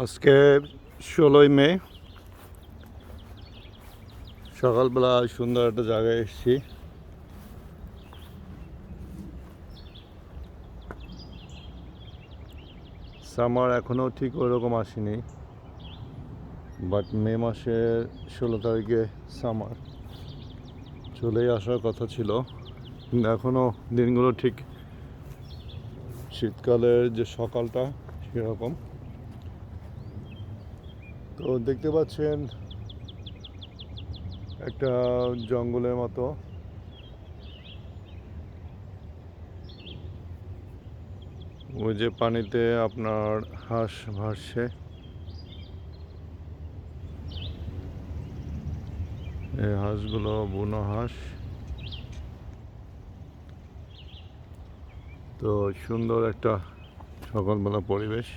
আজকে 16ই মে সকালবেলা সুন্দর একটা জায়গায় এসেছি। সামার এখনও ঠিক ওরকম আসেনি, বাট মে মাসের 16 তারিখে সামার চলেই আসার কথা ছিল, কিন্তু এখনও দিনগুলো ঠিক শীতকালের যে সকালটা সেরকম। তো দেখতে পাচ্ছেন একটা জঙ্গলের মতো, ওই যে পানিতে আপনার হাঁস ভাসছে, এই হাঁসগুলো বুনো হাঁস। তো সুন্দর একটা সকালবেলা পরিবেশ।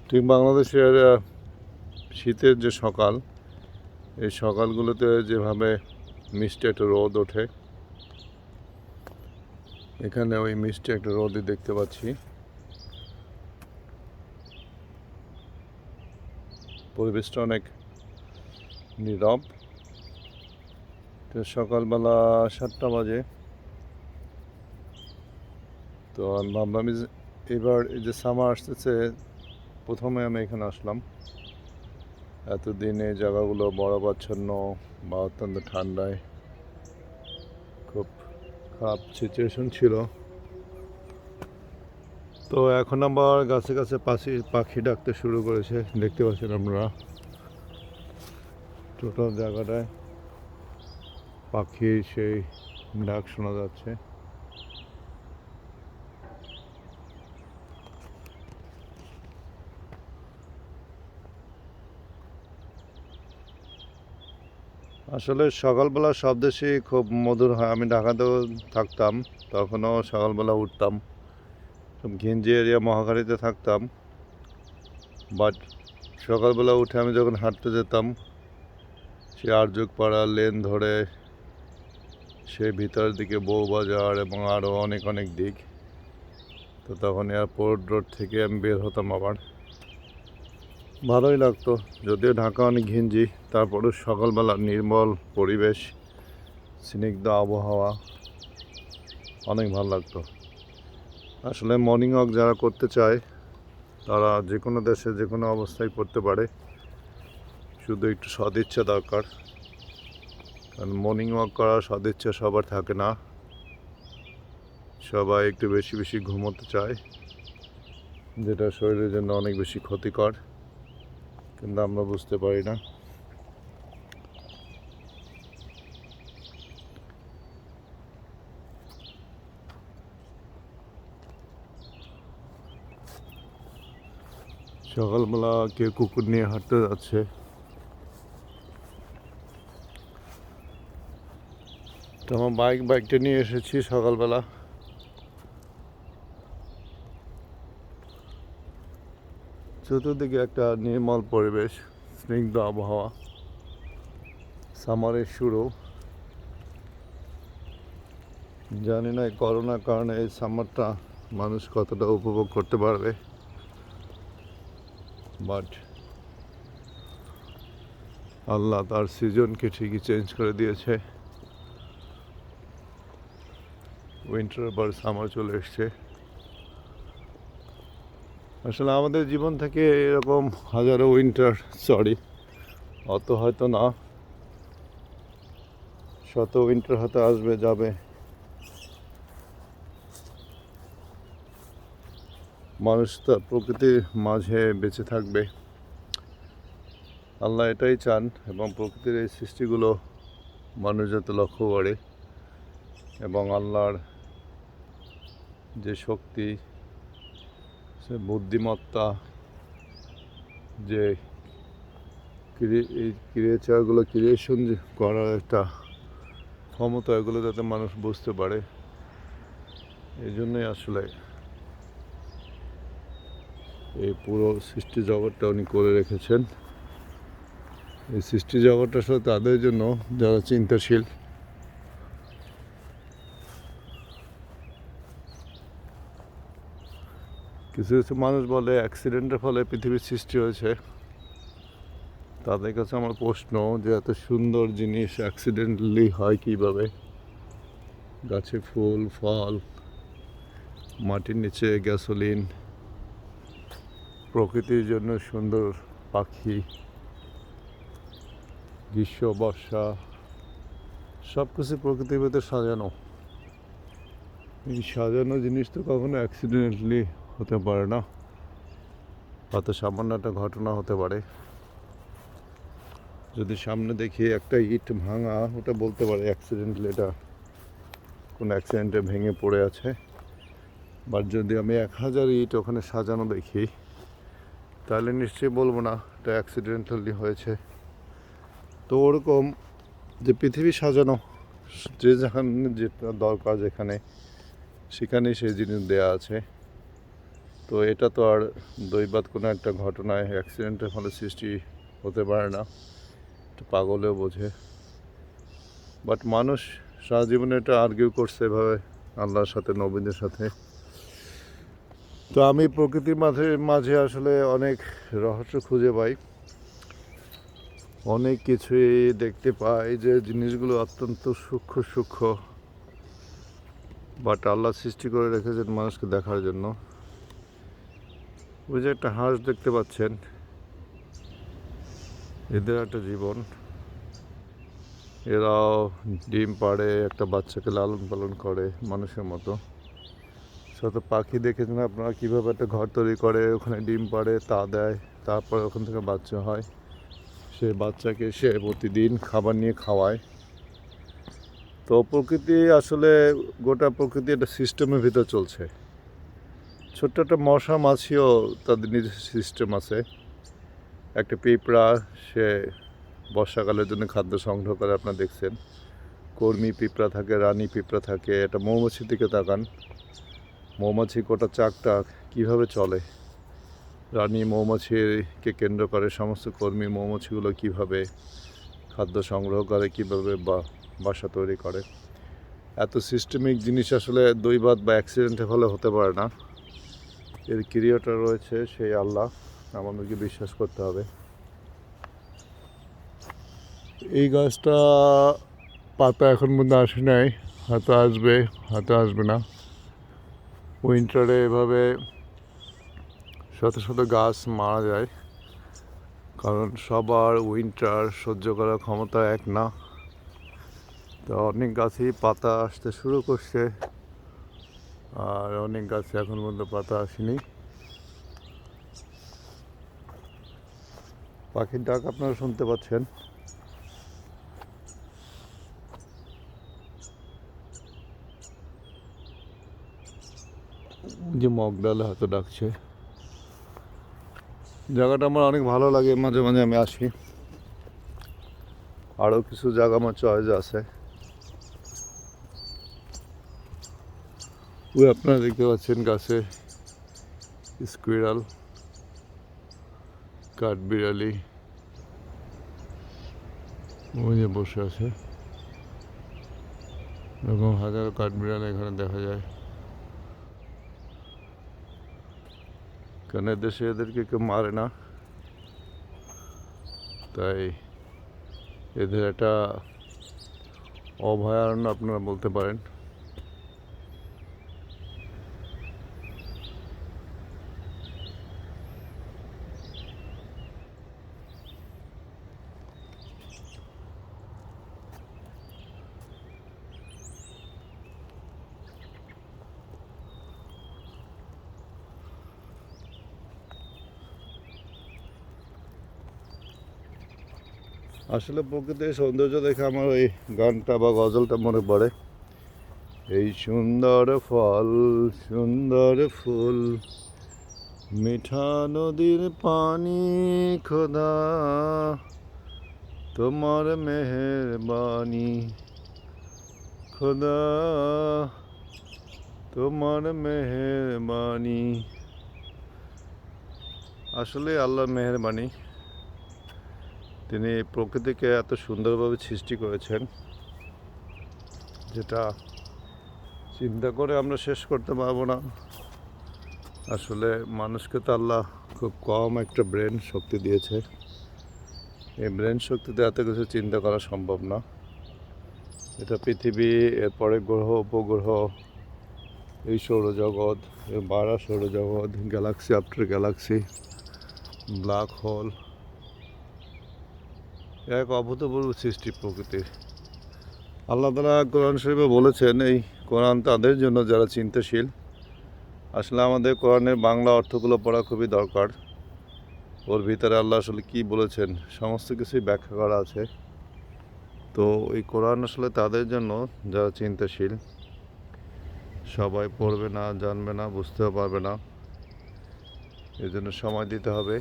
ঠিক বাংলাদেশের শীতের যে সকাল, এই সকালগুলোতে যেভাবে মিষ্টি একটা রোদ ওঠে, এখানে ওই মিষ্টি একটা রোদই দেখতে পাচ্ছি। পরিবেশটা অনেক নীরব। তো সকালবেলা 7টা বাজে। তো আমি ভাবলাম এবার এই যে সামার আসতেছে, প্রথমে আমি এখানে আসলাম। এতদিন এই জায়গাগুলো বরফাচ্ছন্ন বা অত্যন্ত ঠান্ডায় খুব খারাপ সিচুয়েশন ছিল। তো এখন আবার গাছে গাছে পাখি ডাকতে শুরু করেছে, দেখতে পাচ্ছেন আপনারা। টোটাল জায়গাটায় পাখির সেই ডাক শোনা যাচ্ছে। আসলে সকালবেলা সব দেশেই খুব মধুর হয়। আমি ঢাকাতেও থাকতাম, তখনও সকালবেলা উঠতাম, ঘিঞ্জি এরিয়া মহাখালীতে থাকতাম। বাট সকালবেলা উঠে আমি যখন হাঁটতে যেতাম, সে আরজুকপাড়া লেন ধরে সে ভিতরের দিকে বউবাজার এবং আরও অনেক অনেক দিক, তো তখন এয়ারপোর্ট রোড থেকে আমি বের হতাম। আবার ভালোই লাগতো, যদিও ঢাকা অনেক ঘিঞ্জি, তারপরেও সকালবেলা নির্মল পরিবেশ, স্নিগ্ধ আবহাওয়া, অনেক ভালো লাগতো। আসলে মর্নিং ওয়াক যারা করতে চায় তারা যে কোনো দেশে যে কোনো অবস্থায় করতে পারে, শুধু একটু সদিচ্ছা দরকার। কারণ মর্নিং ওয়াক করার সদিচ্ছা সবার থাকে না, সবাই একটু বেশি বেশি ঘুমোতে চায়, যেটা শরীরের জন্য অনেক বেশি ক্ষতিকর, কিন্তু আমরা বুঝতে পারি না। সকালবেলা কেউ কুকুর নিয়ে হাঁটতে যাচ্ছে। তো আমার বাইকটা নিয়ে এসেছি সকালবেলা। চতুর্দিকে একটা নির্মল পরিবেশ, স্নিগ্ধ আবহাওয়া, সামারের শুরু। জানি না এই করোনার কারণে এই সামারটা মানুষ কতটা উপভোগ করতে পারবে, বাট আল্লাহ তার সিজনকে ঠিকই চেঞ্জ করে দিয়েছে। উইন্টার পর সামার চলে এসছে। আসলে আমাদের জীবন থেকে এরকম হাজারো উইন্টার, অত হয়তো না, শত উইন্টার হয়তো আসবে যাবে। মানুষ তো প্রকৃতির মাঝে বেঁচে থাকবে, আল্লাহ এটাই চান, এবং প্রকৃতির এই সৃষ্টিগুলো মানুষ যাতে লক্ষ্য করে, এবং আল্লাহর যে শক্তি, সে বুদ্ধিমত্তা, যে এই ক্রিয়েচারগুলো ক্রিয়েশন করার একটা ক্ষমতা, এগুলো যাতে মানুষ বুঝতে পারে, এই জন্যই আসলে এই পুরো সৃষ্টি জগৎটা উনি করে রেখেছেন। এই সৃষ্টি জগৎটা শুধু তাদের জন্য যারা চিন্তাশীল। কিছু কিছু মানুষ বলে অ্যাক্সিডেন্টের ফলে পৃথিবীর সৃষ্টি হয়েছে। তাদের কাছে আমার প্রশ্ন যে এত সুন্দর জিনিস অ্যাক্সিডেন্টালি হয় কীভাবে? গাছে ফুল ফল, মাটির নিচে গ্যাসোলিন, প্রকৃতির জন্য সুন্দর পাখি, গ্রীষ্ম বর্ষা সব কিছু প্রকৃতির ভেতরে সাজানো। এই সাজানো জিনিস তো কখনো অ্যাক্সিডেন্টালি হতে পারে না, হয়তো সামান্য একটা ঘটনা হতে পারে। যদি সামনে দেখি একটা ইট ভাঙা, ওটা বলতে পারে অ্যাক্সিডেন্টালি এটা কোনো অ্যাক্সিডেন্টে ভেঙে পড়ে আছে। বাট যদি আমি 1000 ইট ওখানে সাজানো দেখি, তাহলে নিশ্চয়ই বলবো না এটা অ্যাক্সিডেন্টালি হয়েছে। তো ওরকম যে পৃথিবী সাজানো, যে যেখানে যেটা দরকার যেখানে সেখানেই সেই জিনিস দেয়া আছে। তো এটা তো আর দৈবাৎ কোনো একটা ঘটনায় অ্যাক্সিডেন্টের ফলে সৃষ্টি হতে পারে না, এটা পাগলেও বোঝে। বাট মানুষ সারা জীবনে এটা আর্গিউ করছে এভাবে আল্লাহর সাথে, নবীদের সাথে। তো আমি প্রকৃতির মাঝে আসলে অনেক রহস্য খুঁজে পাই, অনেক কিছুই দেখতে পাই যে জিনিসগুলো অত্যন্ত সূক্ষ্ম, বাট আল্লাহ সৃষ্টি করে রেখেছেন মানুষকে দেখার জন্য। ওই যে একটা হাঁস দেখতে পাচ্ছেন, এদের একটা জীবন, এরাও ডিম পাড়ে, একটা বাচ্চাকে লালন পালন করে মানুষের মতো। শত পাখি দেখেছেন আপনারা কীভাবে একটা ঘর তৈরি করে, ওখানে ডিম পাড়ে, তা দেয়, তারপর ওখান থেকে বাচ্চা হয়, সে বাচ্চাকে সে প্রতিদিন খাবার নিয়ে খাওয়ায়। তো প্রকৃতি আসলে গোটা প্রকৃতি একটা সিস্টেমের ভিতর চলছে। ছোট্ট একটা মশা মাছিও তাদের নিজের সিস্টেম আছে। একটা পিঁপড়া, সে বর্ষাকালের জন্য খাদ্য সংগ্রহ করে, আপনারা দেখছেন। কর্মী পিঁপড়া থাকে, রানী পিঁপড়া থাকে। একটা মৌমাছির দিকে তাকান, মৌমাছি গোটা চাকটা কীভাবে চলে, রানী মৌমাছিকে কেন্দ্র করে সমস্ত কর্মী মৌমাছিগুলো কীভাবে খাদ্য সংগ্রহ করে, কীভাবে বাসা তৈরি করে। এত সিস্টেমিক জিনিস আসলে দৈবাৎ বা অ্যাক্সিডেন্টের ফলে হতে পারে না। এর ক্রিয়েটর রয়েছে সেই আল্লাহ, আমাদেরকে বিশ্বাস করতে হবে। এই গাছটা পাতা এখন পর্যন্ত আসে নাই, হয়তো আসবে, হয়তো আসবে না। উইন্টারে এভাবে শত গাছ মারা যায়, কারণ সবার উইন্টার সহ্য করার ক্ষমতা এক না। তো অনেক গাছই পাতা আসতে শুরু করছে, আর অনেক গাছে এখন পর্যন্ত পাতা আসেনি। পাখির ডাক আপনারা শুনতে পাচ্ছেন। যে মগডালে হয়তো ডাকছে। জায়গাটা আমার অনেক ভালো লাগে, মাঝে মাঝে আমি আসি। আরও কিছু জায়গা আমার চয়েস আছে। ওই আপনারা দেখতে পাচ্ছেন গাছে স্কুইরাল, কাঠবিড়ালি ওই যে বসে আছে। এরকম হাজারো কাঠবিড়ালি এখানে দেখা যায়। কারণ দেশে এদেরকে কেউ মারে না, তাই এদের একটা অভয়ারণ্য আপনারা বলতে পারেন। আসলে প্রকৃতির সৌন্দর্য দেখে আমার ওই গানটা বা গজলটা মনে পড়ে। এই সুন্দর ফল, সুন্দর ফুল, মিঠা নদীর পানি, খোদা তোমার মেহেরবানি, খোদা তোমার মেহেরবানি। আসলে আল্লাহর মেহেরবানি, তিনি প্রকৃতিকে এত সুন্দরভাবে সৃষ্টি করেছেন, যেটা চিন্তা করে আমরা শেষ করতে পারবো না। আসলে মানুষকে তো আল্লাহ খুব কম একটা ব্রেন শক্তি দিয়েছে। এই ব্রেন শক্তিতে এত কিছু চিন্তা করা সম্ভব না। এটা পৃথিবী, এরপরে গ্রহ উপগ্রহ, এই সৌরজগৎ, এর বাড়া সৌরজগৎ, Galaxy after Galaxy, black hole, এক অভূতপূর্ব সৃষ্টি প্রকৃতির। আল্লাহ তাআলা কোরআন শরীফে বলেছেন, এই কোরআন তাদের জন্য যারা চিন্তাশীল। আসলে আমাদের কোরআনের বাংলা অর্থগুলো পড়া খুবই দরকার। ওর ভিতরে আল্লাহ আসলে কী বলেছেন সমস্ত কিছুই ব্যাখ্যা করা আছে। তো এই কোরআন আসলে তাদের জন্য যারা চিন্তাশীল। সবাই পড়বে না, জানবে না, বুঝতেও পারবে না। এর জন্য সময় দিতে হবে।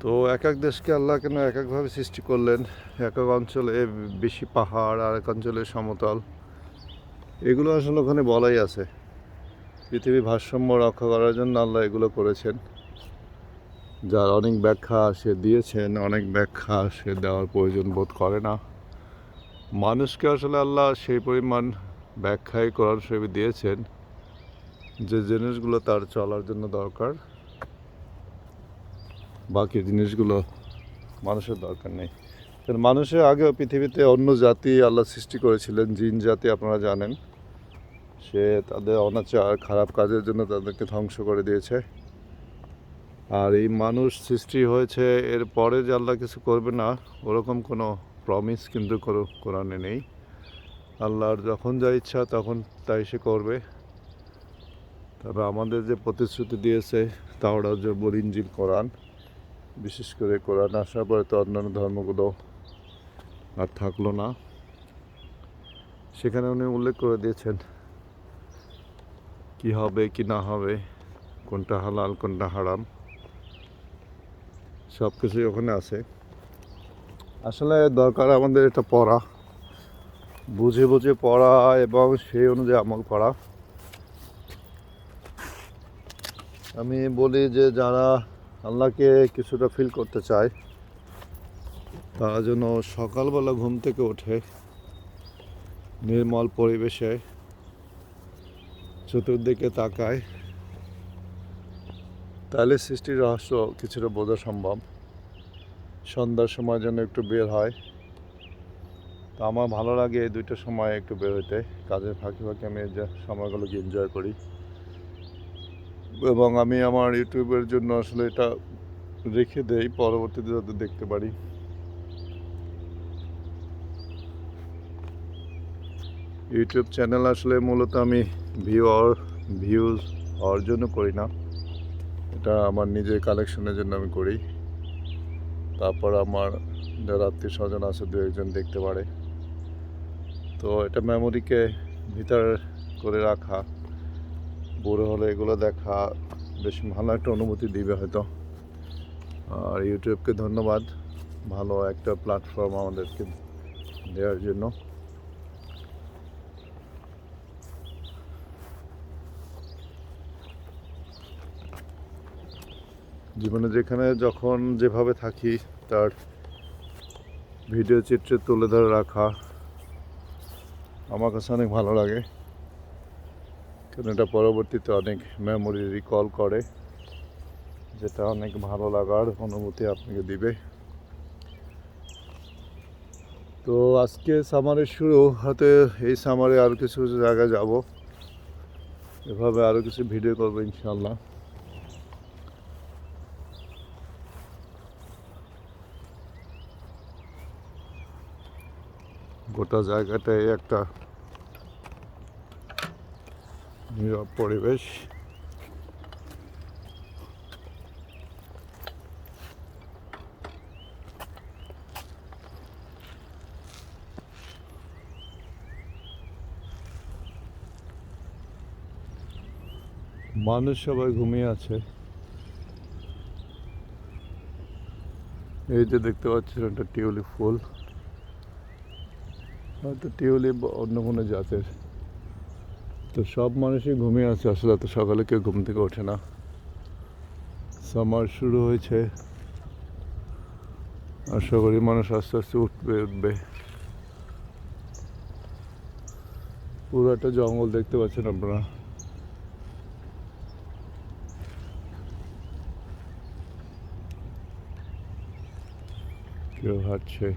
তো এক এক দেশকে আল্লাহ কেন এক একভাবে সৃষ্টি করলেন? এক এক অঞ্চলে বেশি পাহাড়, আর এক অঞ্চলে সমতল, এগুলো আসলে ওখানে বলাই আছে। পৃথিবী ভারসাম্য রক্ষা করার জন্য আল্লাহ এগুলো করেছেন। যার অনেক ব্যাখ্যা সে দিয়েছেন, অনেক ব্যাখ্যা সে দেওয়ার প্রয়োজন বোধ করে না। মানুষকে আসলে আল্লাহ সেই পরিমাণ ব্যাখ্যাই কোরআন শরীফে দিয়েছেন যে জিনিসগুলো তার চলার জন্য দরকার, বাকি জিনিসগুলো মানুষের দরকার নেই। কারণ মানুষের আগেও পৃথিবীতে অন্য জাতি আল্লাহ সৃষ্টি করেছিলেন, জিন জাতি, আপনারা জানেন। সে তাদের অনাচার, খারাপ কাজের জন্য তাদেরকে ধ্বংস করে দিয়েছে। আর এই মানুষ সৃষ্টি হয়েছে, এর পরে যে আল্লাহ কিছু করবে না ওরকম কোনো প্রমিস কিন্তু কোরআনে নেই। আল্লাহর যখন যা ইচ্ছা তখন তাই সে করবে। তবে আমাদের যে প্রতিশ্রুতি দিয়েছে তাওরাত, জবুর, ইনজিল, কোরআন, বিশেষ করে কোরআন আসার পরে তো অন্যান্য ধর্মগুলো আর থাকলো না। সেখানে উনি উল্লেখ করে দিয়েছেন কি হবে কি না হবে, কোনটা হালাল কোনটা হারাম, সব কিছুই ওখানে আছে। আসলে দরকার আমাদের এটা পড়া, বুঝে বুঝে পড়া এবং সেই অনুযায়ী আমল করা। আমি বলি যে যারা আল্লাহকে কিছুটা ফিল করতে চায় তারা যেন সকালবেলা ঘুম থেকে ওঠে, নির্মল পরিবেশে চতুর্দিকে তাকায়, তাহলে সৃষ্টির রহস্য কিছুটা বোঝা সম্ভব। সন্ধ্যার সময় যেন একটু বের হয়। তো আমার ভালো লাগে এই দুইটা সময় একটু বের হইতে। কাজের ফাঁকে ফাঁকে আমি যে সময়গুলোকে এনজয় করি, এবং আমি আমার ইউটিউবের জন্য আসলে এটা রেখে দেই পরবর্তীতে যাতে দেখতে পারি। ইউটিউব চ্যানেল আসলে মূলত আমি ভিউজ হওয়ার জন্য করি না, এটা আমার নিজের কালেকশনের জন্য আমি করি। তারপর আমার যারা আত্মীয় স্বজন আছে দু একজন দেখতে পারে। তো এটা মেমোরিকে ভিতর করে রাখা, বড় হলে এগুলো দেখা বেশ ভালো একটা অনুভূতি দিবে হয়তো। আর ইউটিউবকে ধন্যবাদ ভালো একটা প্ল্যাটফর্ম আমাদেরকে দেওয়ার জন্য। জীবনে যেখানে যখন যেভাবে থাকি তার ভিডিও চিত্রে তুলে ধরে রাখা আমার কাছে অনেক ভালো লাগে, কারণ এটা পরবর্তীতে অনেক মেমোরি রিকল করে, যেটা অনেক ভালো লাগার অনুভূতি আপনাকে দিবে। তো আজকে সামারের শুরু, হয়তো এই সামারে আরও কিছু কিছু জায়গায় যাব, এভাবে আরও কিছু ভিডিও করবো ইনশাল্লাহ। গোটা জায়গাটাই একটা নীরব পরিবেশ। মানুষ সবাই ঘুমিয়ে আছে। এই যে দেখতে পাচ্ছেন একটা টিউলিপ ফুল, হয়তো টিউলিপ অন্য কোনো জাতের। তো সব মানুষই ঘুমিয়ে আছে, আসলে এত সকালে কেউ ঘুম থেকে ওঠে না। সামার শুরু হয়েছে, আশা করি মানুষ আস্তে আস্তে উঠবে। পুরো একটা জঙ্গল দেখতে পাচ্ছেন আপনারা, কেউ হাঁটছে।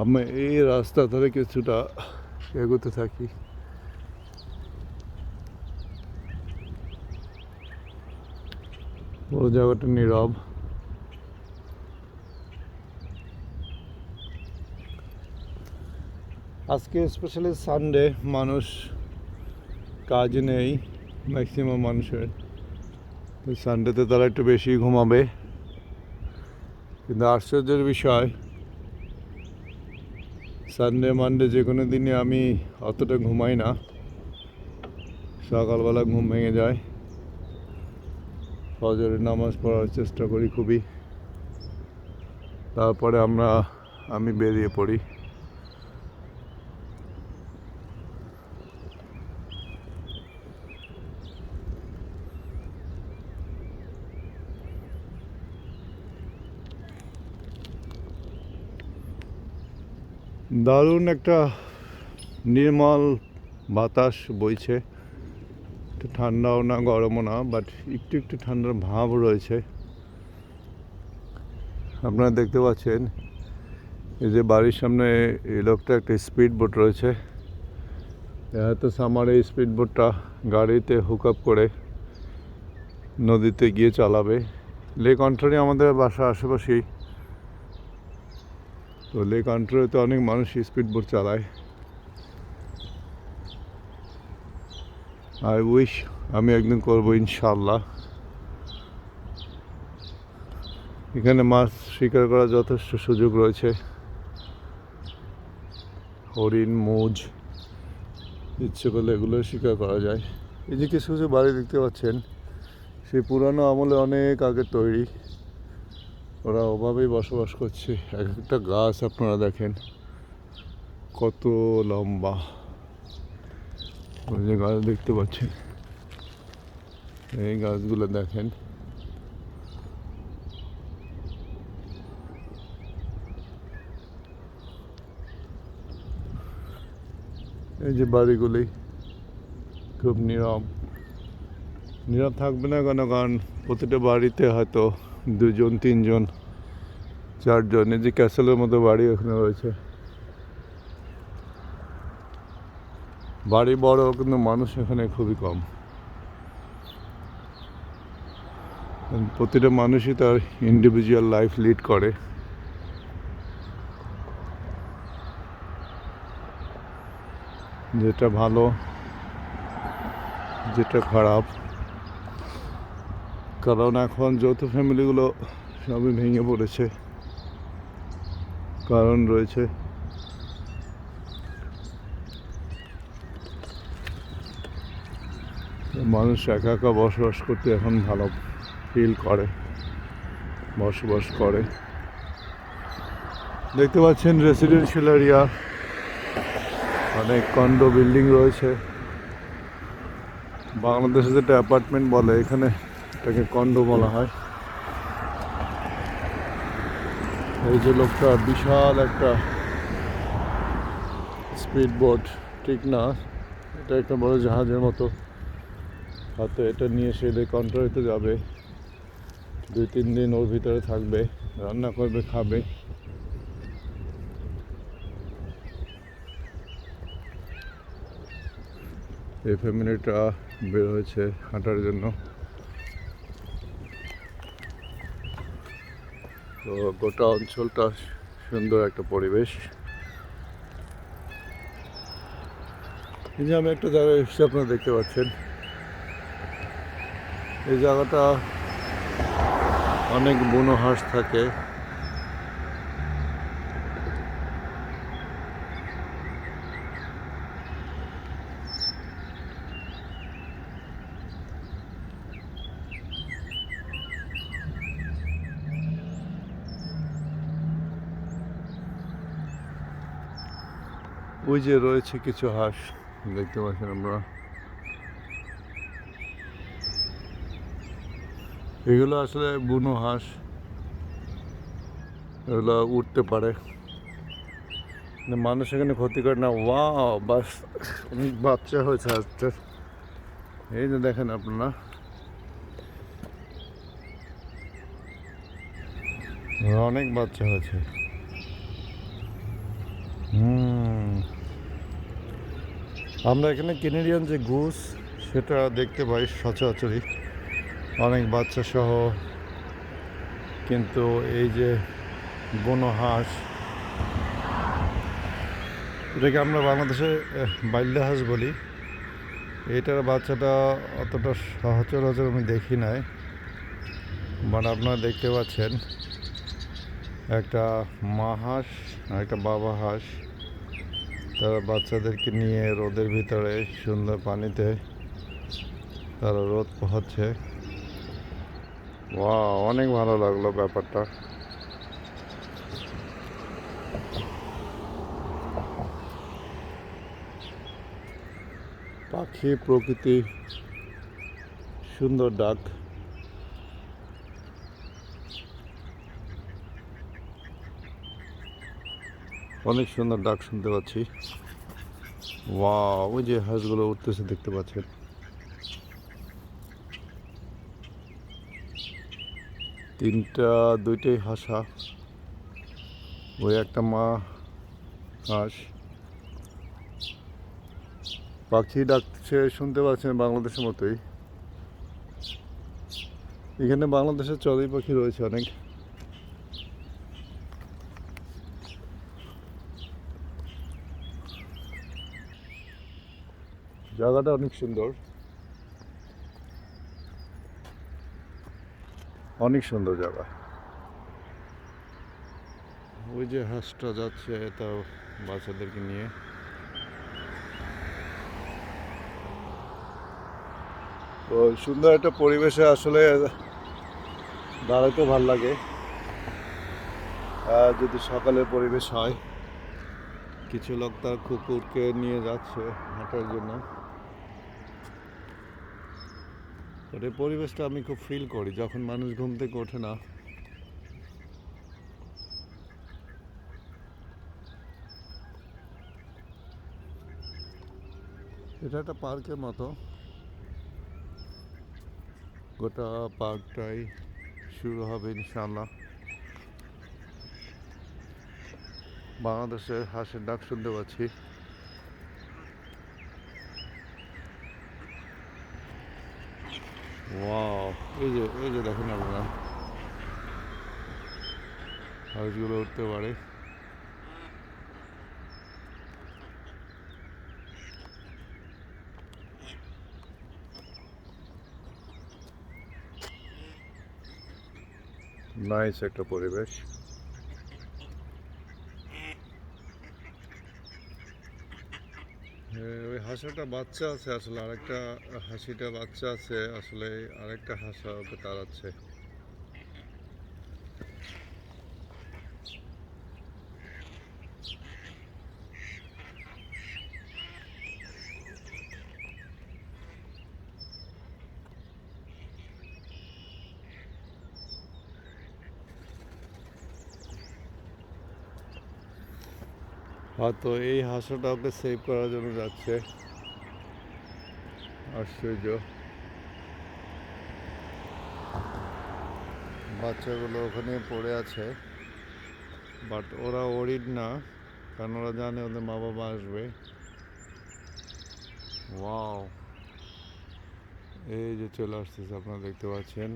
আমি এই রাস্তা ধরে কিছুটা এগোতে থাকি। পুরো জায়গাটা নীরব। আজকে স্পেশালি সানডে, মানুষ কাজ নেই ম্যাক্সিমাম মানুষের। সানডেতে তারা একটু বেশি ঘুমাবে, কিন্তু আশ্চর্যের বিষয় সানডে মানডে যে কোনো দিনে আমি অতটা ঘুমাই না। সকালবেলা ঘুম ভেঙে যায়, ফজরের নামাজ পড়ার চেষ্টা করি খুবই, তারপরে আমি বেরিয়ে পড়ি। দারুণ একটা নির্মল বাতাস বইছে, একটু ঠান্ডাও না গরমও না, বাট একটু একটু ঠান্ডার ভাব রয়েছে। আপনারা দেখতে পাচ্ছেন এই যে বাড়ির সামনে এই লোকটা একটা স্পিড বোট রয়েছে। হয়তো সামার এই স্পিড বোটটা গাড়িতে হুক আপ করে নদীতে গিয়ে চালাবে। লেক অন্টারিও আমাদের বাসার আশেপাশেই, তো লেক অন্টারিওতে অনেক মানুষ স্পিড বোট চালায়। আই উইশ আমি একদিন করবো ইনশাল্লাহ। এখানে মাছ শিকার করার যথেষ্ট সুযোগ রয়েছে। হরিণ, মুজ, ইচ্ছে করলে এগুলো শিকার করা যায়। এই যে কিছু কিছু বাড়ি দেখতে পাচ্ছেন, সেই পুরানো আমলে অনেক আগে তৈরি, ওরা ওভাবেই বসবাস করছে। এক একটা গাছ আপনারা দেখেন কত লম্বা। ওই যে গাছ দেখতে পাচ্ছেন, এই গাছগুলো দেখেন। এই যে বাড়িগুলি খুব নীরব থাকবে না কেন, কারণ প্রতিটা বাড়িতে হয়তো 2জন 3জন 4জন, এই যে ক্যাসেলের মতো বাড়ি ওখানে রয়েছে। বাড়ি বড়, কিন্তু মানুষ এখানে খুবই কম। প্রতিটা মানুষই তার ইন্ডিভিজুয়াল লাইফ লিড করে। যেটা ভালো, যেটা খারাপ, কারণ এখন যৌথ ফ্যামিলিগুলো সবই ভেঙে পড়েছে। কারণ রয়েছে, মানুষ একা একা বসবাস করতে এখন ভালো ফিল করে, বসবাস করে। দেখতে পাচ্ছেন রেসিডেন্সিয়াল এরিয়া, অনেক কন্ডো বিল্ডিং রয়েছে। বাংলাদেশে যেটা অ্যাপার্টমেন্ট বলে, এখানে এটাকে কন্ডো বলা হয়। এই যে লোকটা বিশাল একটা স্পিড বোট, ঠিক না, এটা একটা বড় জাহাজের মতো, হাতে এটা নিয়ে সে লেক অন্টারিওতে যাবে। 2-3 দিন ওর ভিতরে থাকবে, রান্না করবে, খাবে। এই ফ্যামিলিটা বের হয়েছে হাঁটার জন্য। তো গোটা অঞ্চলটা সুন্দর একটা পরিবেশ। এই যে আমি একটা জায়গায় এসেছি, আপনারা দেখতে পাচ্ছেন এই জায়গাটা অনেক বুনো হাঁস থাকে। ওই যে রয়েছে কিছু হাঁস দেখতে পাচ্ছেন আমরা, এগুলো আসলে বুনো হাঁস। এগুলো উঠতে পারে, মানুষ এখানে ক্ষতি করে না। ওয়াও, বাস অনেক বাচ্চা হয়েছে আজকে। এই যে দেখেন আপনারা, অনেক বাচ্চা হয়েছে। আমরা এখানে কেনেডিয়ান যে গুস সেটা দেখতে পাই সচরাচরই, অনেক বাচ্চা সহ। কিন্তু এই যে বুনো হাঁস, এটাকে আমরা বাংলাদেশে বাইল্লা হাঁস বলি, এটার বাচ্চাটা অতটা সচরাচর আমি দেখি নাই। বাট আপনারা দেখতে পাচ্ছেন একটা মা হাঁস আর একটা বাবা হাঁস, তারা বাচ্চাদেরকে নিয়ে রোদের ভিতরে সুন্দর পানিতে তারা রোদ পোহাচ্ছে। ওয়াও, অনেক ভালো লাগলো ব্যাপারটা। পাখি, প্রকৃতি, সুন্দর ডাক। অনেক সুন্দর ডাক শুনতে পাচ্ছি। ওয়াও, ওই যে হাঁসগুলো উঠতেছে দেখতে পাচ্ছেন। দুইটাই হাঁসা, ওই একটা মা হাঁস। পাখি ডাকছে শুনতে পাচ্ছেন বাংলাদেশের মতোই। এখানে বাংলাদেশের চড়ুই পাখি রয়েছে অনেক। জায়গাটা অনেক সুন্দর, অনেক সুন্দর জায়গা। ওই যে হাঁসটা যাচ্ছে তাও বাচ্চাদেরকে নিয়ে। তো সুন্দর একটা পরিবেশে আসলে দাঁড়াতে ভালো লাগে যদি সকালের পরিবেশ হয়। কিছু লোক তার কুকুরকে নিয়ে যাচ্ছে হাঁটার জন্য। এই পরিবেশটা আমি খুব ফিল করি যখন মানুষ ঘুম থেকে ওঠে না। এটা একটা পার্কের মতো, গোটা পার্কটাই শুরু হবে ইনশাআল্লাহ। বাংলাদেশের হাঁসের ডাক শুনতে পাচ্ছি। ওয়াও, এই যে দেখেন আপনারা, হাঁসগুলো উঠতে পারে। নাইস একটা পরিবেশ। ওই হাঁসটা বাচ্চা আছে আসলে, আরেকটা হাসিটা বাচ্চা আছে আসলে, আরেকটা হাঁসা ওকে তাড়াচ্ছে। হয়তো এই হাঁসটা ওকে সেভ করার জন্য যাচ্ছে। আশ্চর্য, বাচ্চাগুলো ওখানে পড়ে আছে, বাট ওরা ওরিড না, কারণ ওরা জানে ওদের মা বাবা আসবে। ওয়াও, এই যে চলে আসতেছে, আপনারা দেখতে পাচ্ছেন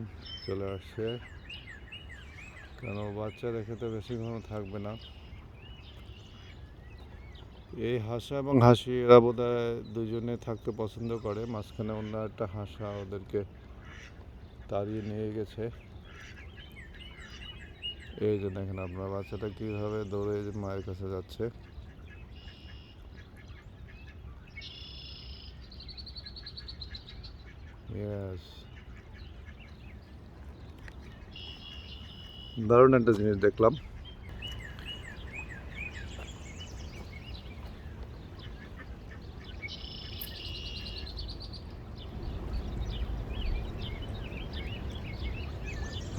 চলে আসছে। কেন বাচ্চা রেখে তো বেশিক্ষণ থাকবে না। এই হাঁসা এবং হাসি এরা বোধহয় দুজনে থাকতে পছন্দ করে। মাঝখানে অন্য একটা হাঁসা ওদেরকে তাড়িয়ে নিয়ে গেছে। এই যে দেখেন আপনার বাচ্চাটা কীভাবে দৌড়ে মায়ের কাছে যাচ্ছে। ইয়েস, দারুণ একটা জিনিস দেখলাম।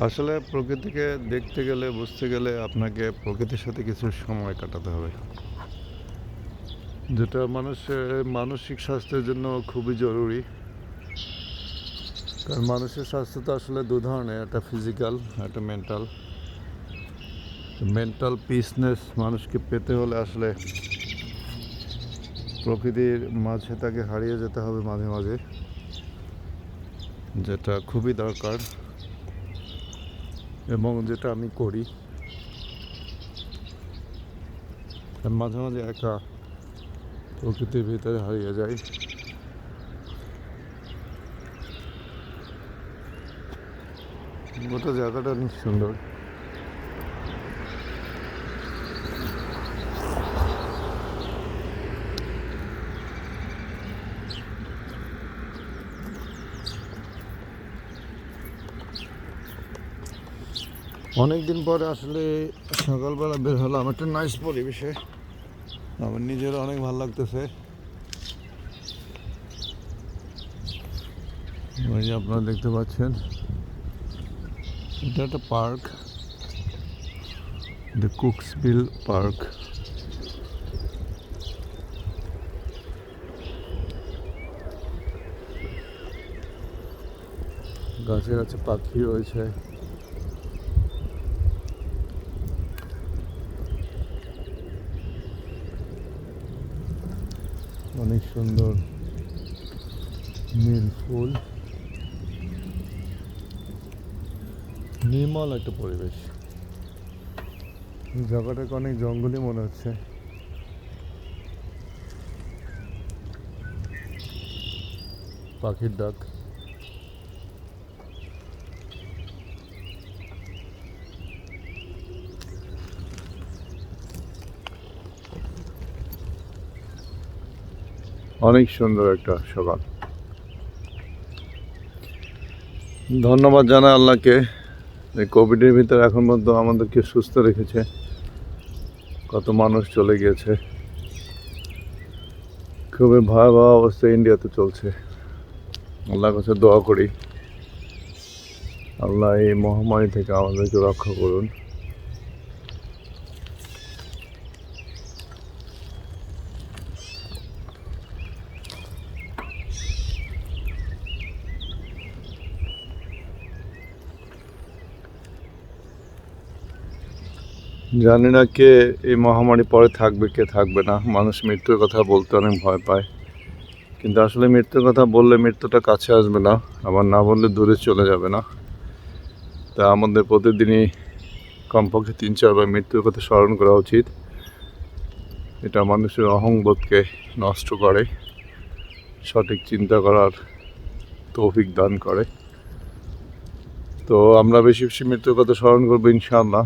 আসলে প্রকৃতিকে দেখতে গেলে বুঝতে গেলে আপনাকে প্রকৃতির সাথে কিছু সময় কাটাতে হবে, যেটা মানুষের মানসিক স্বাস্থ্যের জন্য খুবই জরুরি। কারণ মানুষের স্বাস্থ্য তো আসলে দু ধরনের, একটা ফিজিক্যাল, একটা মেন্টাল। মেন্টাল পিসনেস মানুষকে পেতে হলে আসলে প্রকৃতির মাঝে তাকে হারিয়ে যেতে হবে মাঝে মাঝে, যেটা খুবই দরকার এবং যেটা আমি করি। মাঝে মাঝে একা প্রকৃতির ভিতরে হারিয়ে যাই। গোটা জায়গাটা অনেক সুন্দর। অনেকদিন পরে আসলে সকালবেলা বের হলাম একটা নাইস পরিবেশে, আমার নিজেরও অনেক ভালো লাগতেছে। ওই যে আপনারা দেখতে পাচ্ছেন, এটা একটা পার্ক, দ্য কুকসভিল পার্ক। গাছে গাছে পাখি রয়েছে, অনেক সুন্দর নীল ফুল, নির্মল একটা পরিবেশ। জায়গাটাকে অনেক জঙ্গলি মনে হচ্ছে। পাখির ডাক, অনেক সুন্দর একটা সকাল। ধন্যবাদ জানাই আল্লাহকে, এই কোভিডের ভিতরে এখন পর্যন্ত আমাদেরকে সুস্থ রেখেছে। কত মানুষ চলে গিয়েছে, খুবই ভয়াবহ অবস্থা ইন্ডিয়াতে চলছে। আল্লাহর কাছে দোয়া করি আল্লাহ এই মহামারী থেকে আমাদেরকে রক্ষা করুন। জানি না কে এই মহামারী পরে থাকবে, কে থাকবে না। মানুষ মৃত্যুর কথা বলতে অনেক ভয় পায়, কিন্তু আসলে মৃত্যুর কথা বললে মৃত্যুটা কাছে আসবে না, আবার না বললে দূরে চলে যাবে না। তা আমাদের প্রতিদিনই কমপক্ষে 3-4 বার মৃত্যুর কথা স্মরণ করা উচিত। এটা মানুষের অহংবোধকে নষ্ট করে, সঠিক চিন্তা করার তৌফিক দান করে। তো আমরা বেশি বেশি মৃত্যুর কথা স্মরণ করবো ইনশাআল্লাহ।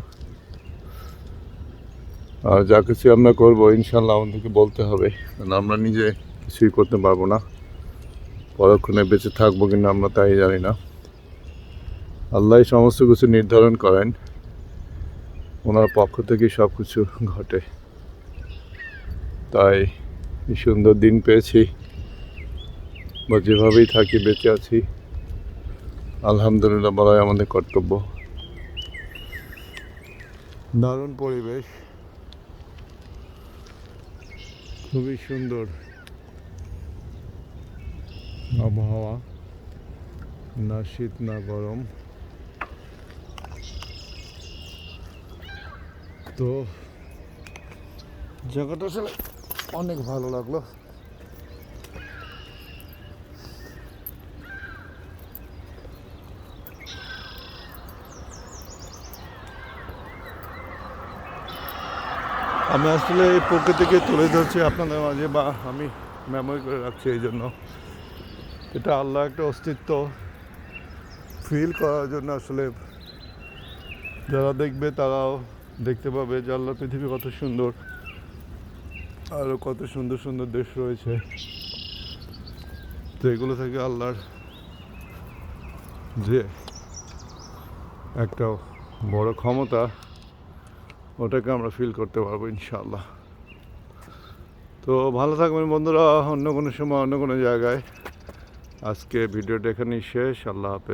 আর যা কিছু আমরা করবো ইনশাআল্লাহ আমাদেরকে বলতে হবে, কারণ আমরা নিজে কিছুই করতে পারবো না। পরক্ষণে বেঁচে থাকবো কিনা আমরা তাই জানি না। আল্লাহ সমস্ত কিছু নির্ধারণ করেন, ওনার পক্ষ থেকেই সব কিছু ঘটে। তাই এই সুন্দর দিন পেয়েছি, বা যেভাবেই থাকি বেঁচে আছি, আলহামদুলিল্লাহ বলাই আমাদের কর্তব্য। দারুণ পরিবেশ, খুবই সুন্দর আবহাওয়া, না শীত না গরম। তো জায়গাটা আসলে অনেক ভালো লাগলো। আমি আসলে এই প্রকৃতিকে তুলে ধরছি আপনাদের মাঝে, বা আমি মেমোরি করে রাখছি। এই জন্য এটা আল্লাহ একটা অস্তিত্ব ফিল করার জন্য আসলে যারা দেখবে তারাও দেখতে পাবে যে আল্লাহ পৃথিবী কত সুন্দর, আরও কত সুন্দর সুন্দর দেশ রয়েছে। তো এগুলো থেকে আল্লাহর যে একটা বড় ক্ষমতা, ওটাকে আমরা ফিল করতে পারবো ইনশাআল্লাহ। তো ভালো থাকবেন বন্ধুরা, অন্য কোনো সময় অন্য কোনো জায়গায়। আজকে ভিডিওটা এখানেই শেষ। আল্লাহ হাফেজ।